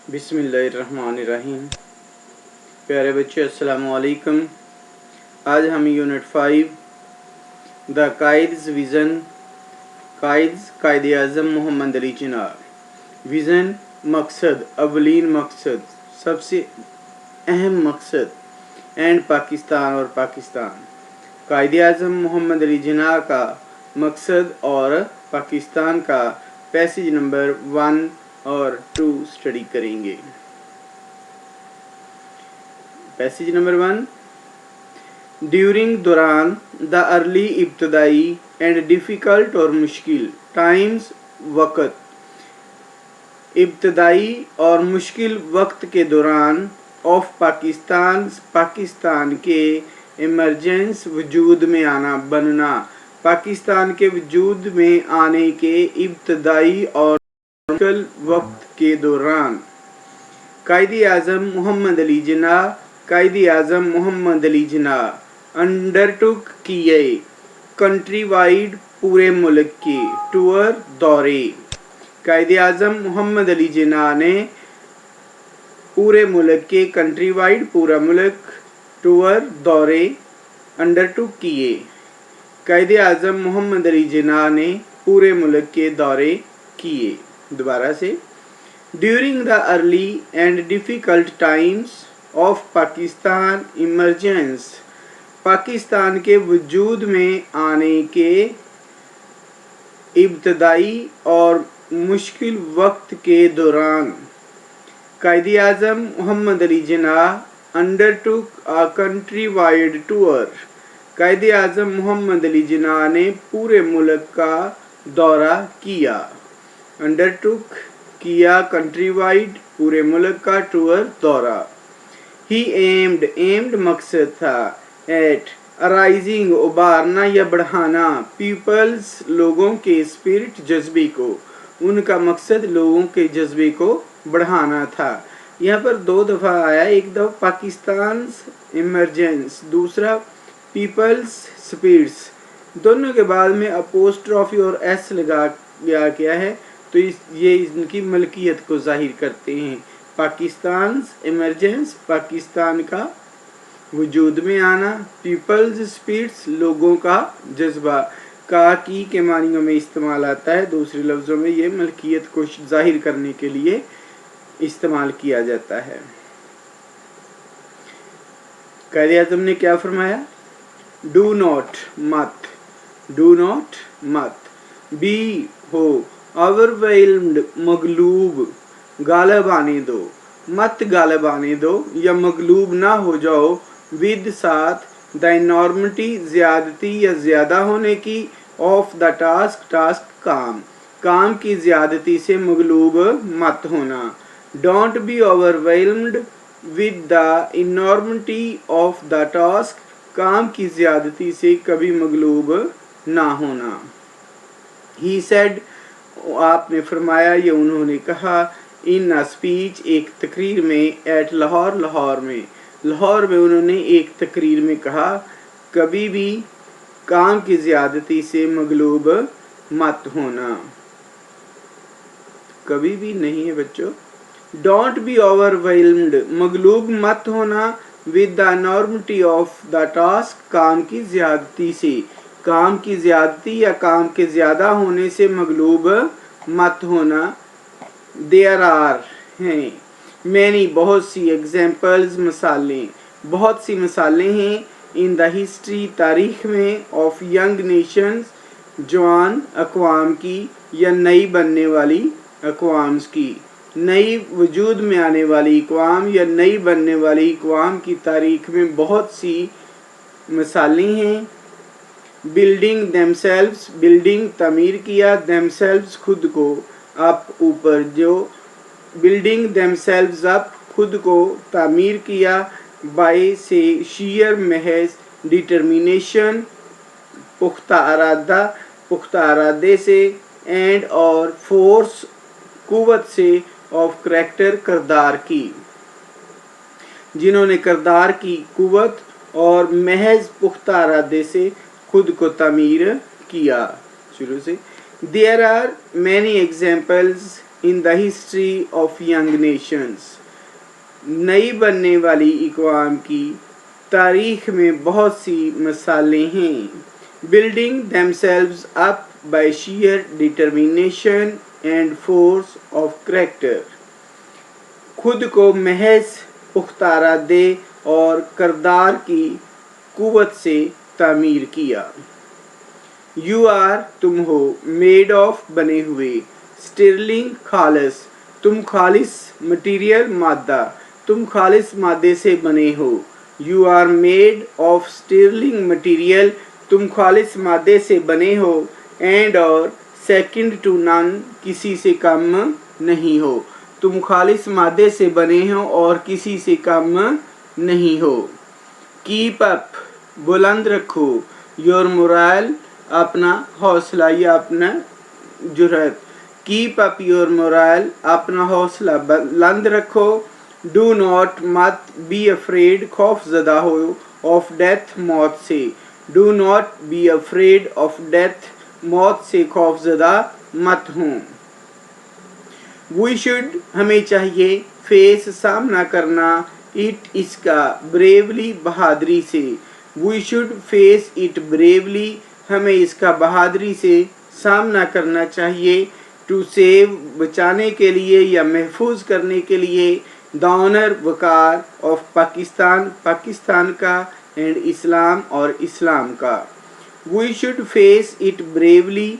बिस्मिल्लाहिर्रहमानिर्रहीम। प्यारे बच्चे अस्सलाम वालेकुम। आज हम unit 5 the Quaid's vision Quaid Azam Muhammad Ali Jinnah. Vision मकसद, अवलीन मकसद, सबसे अहम मकसद, एंड पाकिस्तान और पाकिस्तान। कायद आज़म मोहम्मद अली जिन्ना का मकसद और पाकिस्तान का पैसेज नंबर 1 और 2 स्टडी करेंगे। पैसेज नंबर 1, ड्यूरिंग दौरान द अर्ली इब्तदाई एंड डिफ़िकल्ट और मुश्किल टाइम्स वक़्त, इब्तदाई और मुश्किल वक्त के दौरान ऑफ पाकिस्तान के इमरजेंस वजूद में आना बनना, पाकिस्तान के वजूद में आने के इब्तदाई और मुश्किल वक्त के दौरान कायद-ए-आज़म मोहम्मद अली जिन्ना अंडरटुक किए कंट्री वाइड पूरे मुल्क के टूर दौरे। कायद-ए-आज़म मोहम्मद अली जिन्ना ने पूरे मुल्क के कंट्री वाइड पूरा मुल्क टूर दौरे अंडरटुक किए। कायद-ए-आज़म मोहम्मद अली जिन्ना ने पूरे मुल्क के दौरे किए। दोबारा से, during the early and difficult times of Pakistan emergence, Pakistan के वजूद में आने के इब्तदाई और मुश्किल वक्त के दौरान Quaid-e-Azam Muhammad Ali Jinnah undertook a country wide tour, Quaid-e-Azam Muhammad Ali Jinnah ने पूरे मुल्क का दौरा किया। अंडरटुक किया, कंट्री वाइड पूरे मुल्क का टूर दौरा। ही एम्ड मकसद था, एट अराइजिंग उबारना या बढ़ाना, पीपल्स लोगों के स्पिरिट जज्बे को, उनका मकसद लोगों के जज्बे को बढ़ाना था। यहाँ पर 2 दफ़ा आया, एक दफ़ा पाकिस्तान इमरजेंस, दूसरा पीपल्स स्पिरिट्स, दोनों के बाद में अपोस्ट्रॉफी और एस लगा गया है, तो ये इनकी मलकियत को जाहिर करते हैं। पाकिस्तान इमरजेंस, पाकिस्तान का वजूद में आना, पीपल्स स्पिरिट्स लोगों का जज्बा, का की के मानियों में इस्तेमाल आता है। दूसरे लफ्ज़ों में ये मलकियत को जाहिर करने के लिए इस्तेमाल किया जाता है। कायद-ए-आज़म ने क्या फरमाया? डू नॉट मत बी हो ओवरवेल्म्ड मगलूब, गालिब आने दो, मत गालिब आने दो या मगलूब ना हो जाओ, विद साथ द इनॉर्मिटी ज़्यादती या ज़्यादा होने की, ऑफ द टास्क काम की ज़्यादती से मगलूब मत होना। Don't be overwhelmed with the enormity of the task, काम की ज़्यादती से कभी मगलूब ना होना। ही सेड, आपने फरमाया, ये उन्होंने कहा, इन अ स्पीच, एक तकरीर में, एट लाहौर में उन्होंने एक तकरीर में कहा, कभी भी काम की ज़्यादती से मगलूब मत होना। कभी भी नहीं है बच्चों। डोंट बी ओवरवेल्म्ड, मगलूब मत होना, with the enormity of the task, काम की ज़्यादती से, काम की ज़्यादती या काम के ज़्यादा होने से मगलूब मत होना। देयर आर हैं मैनी, बहुत सी, एग्जाम्पल्स मिसालें, बहुत सी मिसालें हैं, इन द हिस्ट्री तारीख में, ऑफ यंग नेशंस जवान अक़वाम की या नई बनने वाली अक़वाम्स की, नई वजूद में आने वाली अक़वाम या नई बनने वाली अक़वाम की तारीख में बहुत सी मिसालें हैं। बिल्डिंग देमसेल्व्स, बिल्डिंग तामीर किया, देमसेल्व्स खुद को, अप ऊपर, जो बिल्डिंग देमसेल्व्स अप खुद को तामीर किया, बाय से शीयर महज डिटर्मिनेशन पुख्ता इरादे से, एंड और फोर्स कुव्वत से, ऑफ करैक्टर किरदार की, जिन्होंने किरदार की कुव्वत और महज पुख्ता इरादे से खुद को तामीर किया। शुरू से, there are many examples in the history of young nations. नई बनने वाली इक़वाम की तारीख़ में बहुत सी मिसालें हैं. Building themselves up by sheer determination and force of character. खुद को महज पुख्ता इरादे और किरदार की कुव्वत से तामीर किया. You are तुम हो, made of बने हुए, स्टिरलिंग खालिस तुम खालिस मटीरियल मादा, तुम खालिस मादे से बने हो. You are made of sterling material तुम खालिस मादे से बने हो. And और second to none किसी से कम नहीं हो. तुम खालिस मादे से बने हो और किसी से कम नहीं हो. Keep up बुलंद रखो, your morale अपना हौसला या अपना जुर्रत. Keep up your morale अपना हौसला बुलंद रखो. Do not मत be afraid खौफ ज़दा हो of death मौत से. Do not be afraid of death मौत से खौफ ज़दा मत हो. We should हमें चाहिए फेस सामना करना it इसका bravely बहादुरी से. We should face it bravely हमें इसका बहादुरी से सामना करना चाहिए. टू सेव बचाने के लिए या महफूज करने के लिए. द ऑनर वकार ऑफ पाकिस्तान पाकिस्तान का एंड इस्लाम और इस्लाम का. We should face it bravely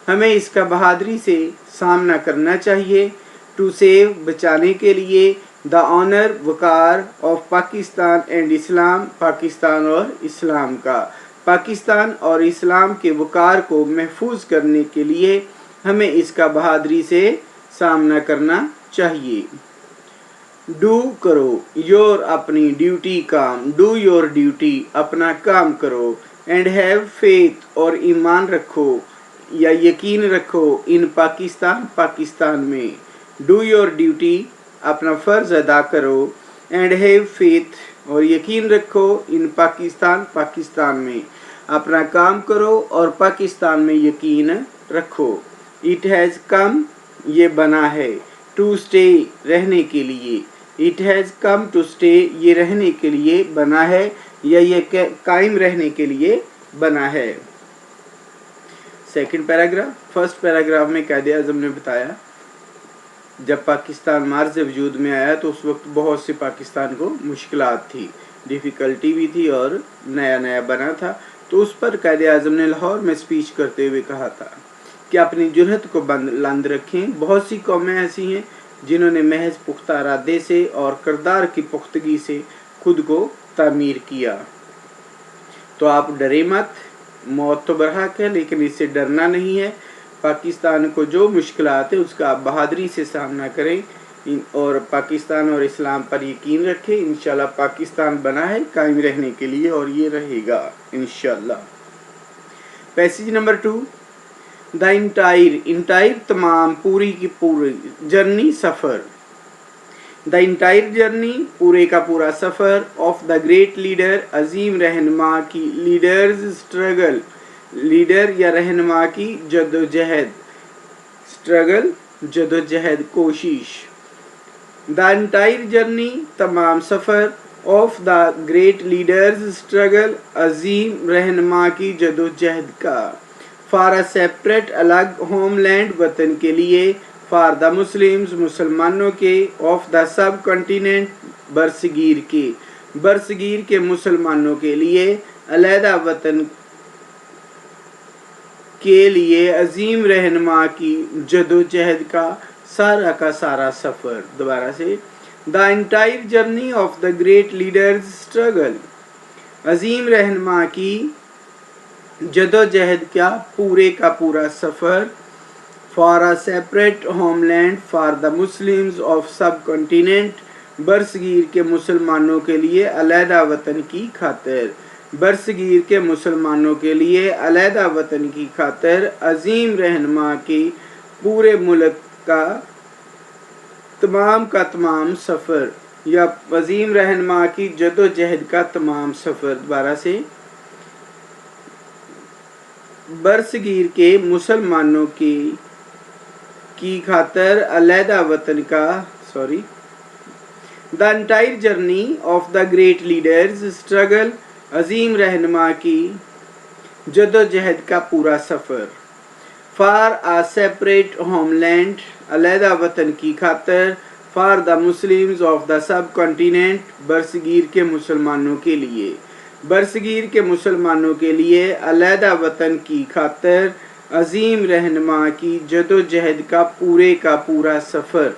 हमें इसका बहादुरी से सामना करना चाहिए. टू सेव बचाने के लिए. द ऑनर वकार ऑफ पाकिस्तान एंड इस्लाम पाकिस्तान और इस्लाम का. पाकिस्तान और इस्लाम के वकार को महफूज करने के लिए हमें इसका बहादुरी से सामना करना चाहिए. डू करो, योर अपनी ड्यूटी काम. डू योर ड्यूटी अपना काम करो. एंड हैव फेथ और ईमान रखो या यकीन रखो इन पाकिस्तान पाकिस्तान में. डू योर ड्यूटी अपना फ़र्ज़ अदा करो. एंड हैव फेथ और यकीन रखो इन पाकिस्तान पाकिस्तान में. अपना काम करो और पाकिस्तान में यकीन रखो. इट हैज़ कम ये बना है. टू स्टे रहने के लिए. It has come to stay ये रहने के लिए बना है या ये कायम रहने के लिए बना है. Second paragraph. फर्स्ट पैराग्राफ में कायदे आज़म ने बताया जब पाकिस्तान मार्ज़ वजूद में आया तो उस वक्त बहुत से पाकिस्तान को मुश्किलात थी, डिफ़िकल्टी भी थी और नया नया बना था. तो उस पर कायदे आज़म ने लाहौर में स्पीच करते हुए कहा था कि अपनी जुर्रत को बुलंद रखें. बहुत सी कौमें ऐसी हैं जिन्होंने महज पुख्ता इरादे से और किरदार की पुख्तगी से खुद को तामीर किया. तो आप डरे मत. मौत तो बरहक है लेकिन इससे डरना नहीं है. पाकिस्तान को जो मुश्किलात है उसका आप बहादुरी से सामना करें और पाकिस्तान और इस्लाम पर यकीन रखें. इंशाल्लाह पाकिस्तान बना है कायम रहने के लिए और ये रहेगा इंशाल्लाह. Passage number 2. द इंटायर तमाम पूरी की पूरी journey suffer. The entire journey पूरे का पूरा सफ़र ऑफ द ग्रेट लीडर अजीम रहनुमा की लीडर्स स्ट्रगल. लीडर या रहनुमा की जदोजहद. स्ट्रगल जदोजहद कोशिश. द इंटायर जर्नी तमाम सफ़र of the great leader's struggle अजीम रहनुमा की जदोजहद का. फॉर अ सेपरेट अलग होमलैंड वतन के लिए. फॉर द मुस्लिम्स मुसलमानों के. ऑफ द सब कॉन्टिनेंट बरसगीर के. बरसगीर के मुसलमानों के लिए. अलहदा वतन के लिए अजीम रहनुमा की जदोजहद का सारा सफ़र. दोबारा से. The entire journey of the great leader's struggle. अजीम रहनुमा की जदोजहद का पूरा सफ़र. For a separate homeland for the Muslims of subcontinent. बरसगीर के मुसलमानों के लिए अलहदा वतन की खातिर. बरसगीर के मुसलमानों के लिए अलहदा वतन की खातिर अजीम रहनुमा की पूरे मुल्क का तमाम सफ़र या अजीम रहनुमा की जदोजहद का तमाम सफ़र. दोबारा से. बरसगीर के मुसलमानों की की खातर अलहदा वतन का the entire journey of the great leader's struggle, अजीम रहनुमा की जदोजहद का पूरा सफ़र। फॉर आ सेपरेट होमलैंड, अलहदा वतन की खातर। For the Muslims of the subcontinent, बरसगीर के मुसलमानों के लिए। बरसगीर के मुसलमानों के लिए अलहदा वतन की खातर अजीम रहनुमा की जदोजहद का पूरा सफ़र।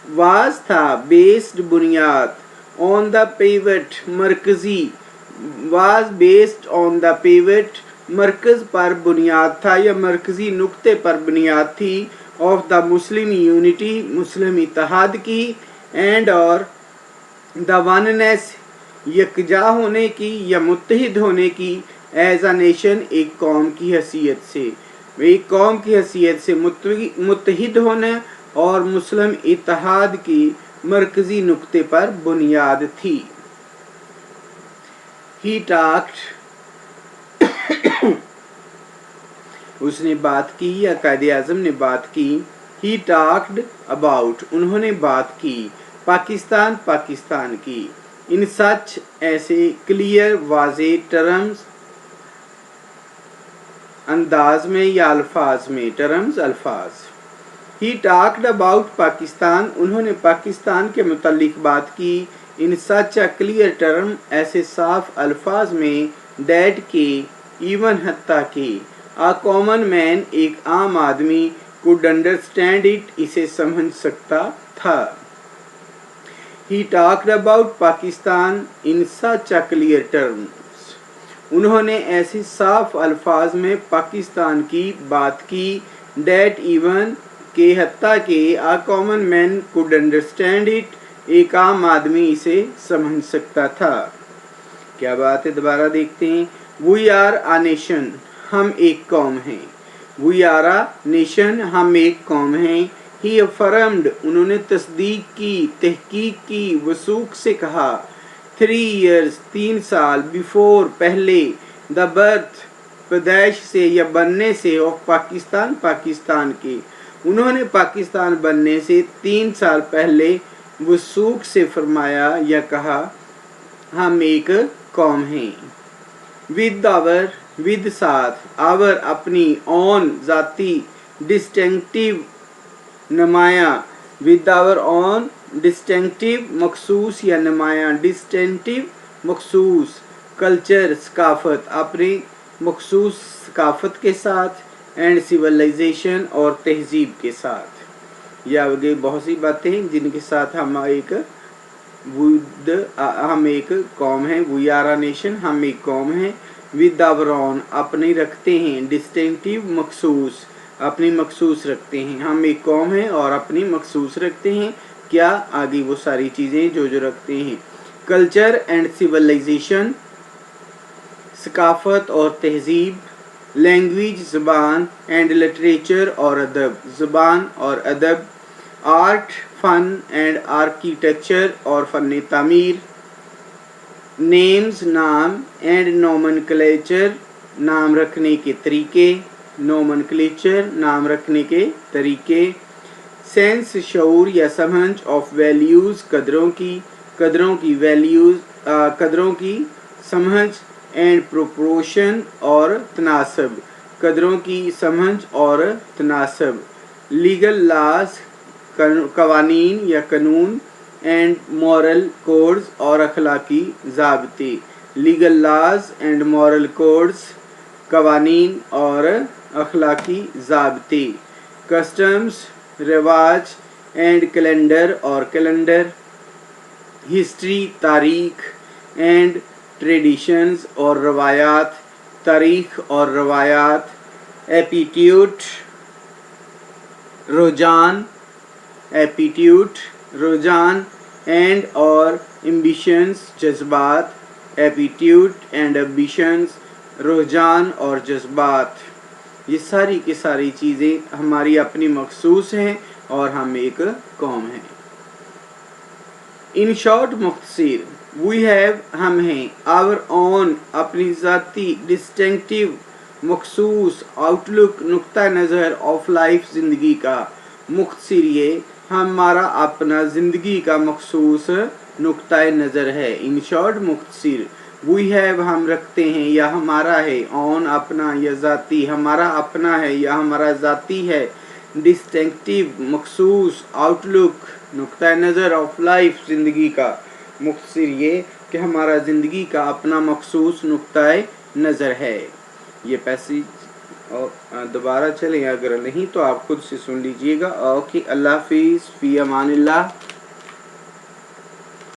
वाज था बेस्ड बुनियाद ऑन द पेवट मरकजी, वाज बेस्ड ऑन द पेवट मरकज पर बुनियाद था या मरकजी नुक्ते पर बुनियाद थी ऑफ द मुस्लिम यूनिटी, मुस्लिम इत्तेहाद की, एंड और द वननेस, यकजा होने की या मुत्तहिद होने की, एज अ नेशन, एक कौम की हैसियत से, एक कौम की हैसियत से मुत्तहिद होना और मुस्लिम इत्तेहाद की मरकजी नुक्ते पर बुनियाद थी। ही टॉक्ड, उसने बात की या कायदे आज़म ने बात की। ही टॉक्ड अबाउट, उन्होंने बात की पाकिस्तान की। इन सच, ऐसे, क्लियर, वाज़े, टर्म्स, अंदाज में या अल्फाज में, टर्म्स अल्फाज। ही टॉक्ड अबाउट पाकिस्तान, उन्होंने पाकिस्तान के मुतालिक बात की। इन सच अ क्लियर टर्म, ऐसे साफ अल्फाज में, दैट के, इवन हत्ता के, आ कॉमन मैन, एक आम आदमी, कुड अंडरस्टैंड इट, इसे समझ सकता था। He talked about Pakistan in such a clear terms, उन्होंने ऐसे साफ अल्फाज में पाकिस्तान की बात की। दैट इवन, के हत्ता के, a common man could understand it, एक आम आदमी इसे समझ सकता था। क्या बात है, दोबारा देखते हैं। वी आर आ नेशन, हम एक कौम हैं। वी आर आ नेशन, हम एक कौम हैं। ही अफर्म्ड, उन्होंने तस्दीक की, तहकीक की, वसूख से कहा। 3 years, 3 साल, बिफोर, पहले, द बर्थ, पैदाइश से या बनने से, ऑफ पाकिस्तान, पाकिस्तान के, उन्होंने पाकिस्तान बनने से 3 साल पहले वसूख से फरमाया या कहा, हम एक कौम हैं। विद आवर, विद साथ, आवर अपनी, ऑन जाती, डिस्टिंक्टिव नुमाया, विद आवर ऑन डिस्टिंक्टिव मखसूस या नुमाया, डिस्टिंक्टिव मखसूस, कल्चर सकाफत, अपनी मखसूस सकाफत के साथ, एंड सिविलाइजेशन और तहजीब के साथ। या आगे बहुत सी बातें हैं जिनके साथ हम एक कौम हैं। वी आर अ नेशन, हम एक कौम हैं। विद आवर ऑन, अपने रखते हैं। डिस्टिंक्टिव मखसूस, अपनी मखसूस रखते हैं। हम एक कौम हैं और अपनी मखसूस रखते हैं। क्या, आगे वो सारी चीज़ें जो रखते हैं। कल्चर एंड सिविलाइजेशन, सकाफत और तहजीब। लैंग्वेज, ज़बान, एंड लिटरेचर और अदब, ज़बान और अदब। आर्ट, फ़न, एंड आर्किटेक्चर और फ़न तामीर। नेम्स, नाम, एंड नोमेनक्लेचर, नाम रखने के तरीके। नोमेनक्लेचर, नाम रखने के तरीके। सेंस, शऊर या समझ, ऑफ वैल्यूज़, कदरों की वैल्यूज़, कदरों की समझ। एंड प्रोपोर्शन और तनासब, कदरों की समझ और तनासब। लीगल लॉज, कवानीन या कानून। एंड मॉरल कोड्स, और अखलाकी ज़ाब्ते। Legal laws and moral codes, कवानीन और अखलाकी ज़ाब्ते। कस्टम्स, रिवाज, एंड कैलेंडर और कैलेंडर। हिस्ट्री, तारीख, एंड ट्रेडिशंस और रवायात, तारीख और रवायात। एपीट्यूट, रुझान, एपीट्यूट, रुझान, एंड और एम्बिशंस, जज्बात। एपीट्यूट एंड एम्बिशंस, रुझान और जज्बात। ये सारी की सारी चीज़ें हमारी अपनी मखसूस हैं और हम एक कौम हैं। इन शॉर्ट, मुख्तसर, वी हैव, हम हैं। आवर ऑन, अपनी ज़ाती, डिस्टिंक्टिव मखसूस आउटलुक नुक्ता नज़र ऑफ लाइफ ज़िंदगी का, मुख्तसर ये हमारा अपना ज़िंदगी का मखसूस नुक्ता नज़र है। इन शॉर्ट मुख्तसर, वी हैव हम रखते हैं या हमारा है, ऑन अपना या ज़ाती, हमारा अपना है या हमारा ज़ाती है, डिस्टिंक्टिव मखसूस आउटलुक नुक्ता नज़र ऑफ लाइफ ज़िंदगी का, मुख्तसर ये कि हमारा ज़िंदगी का अपना मखसूस नुक्ता नज़र है। ये पैसेज और दोबारा चलें, अगर नहीं तो आप खुद से सुन लीजिएगा। ओके, अल्लाह हाफिज़, फ़ी अमानिल्लाह।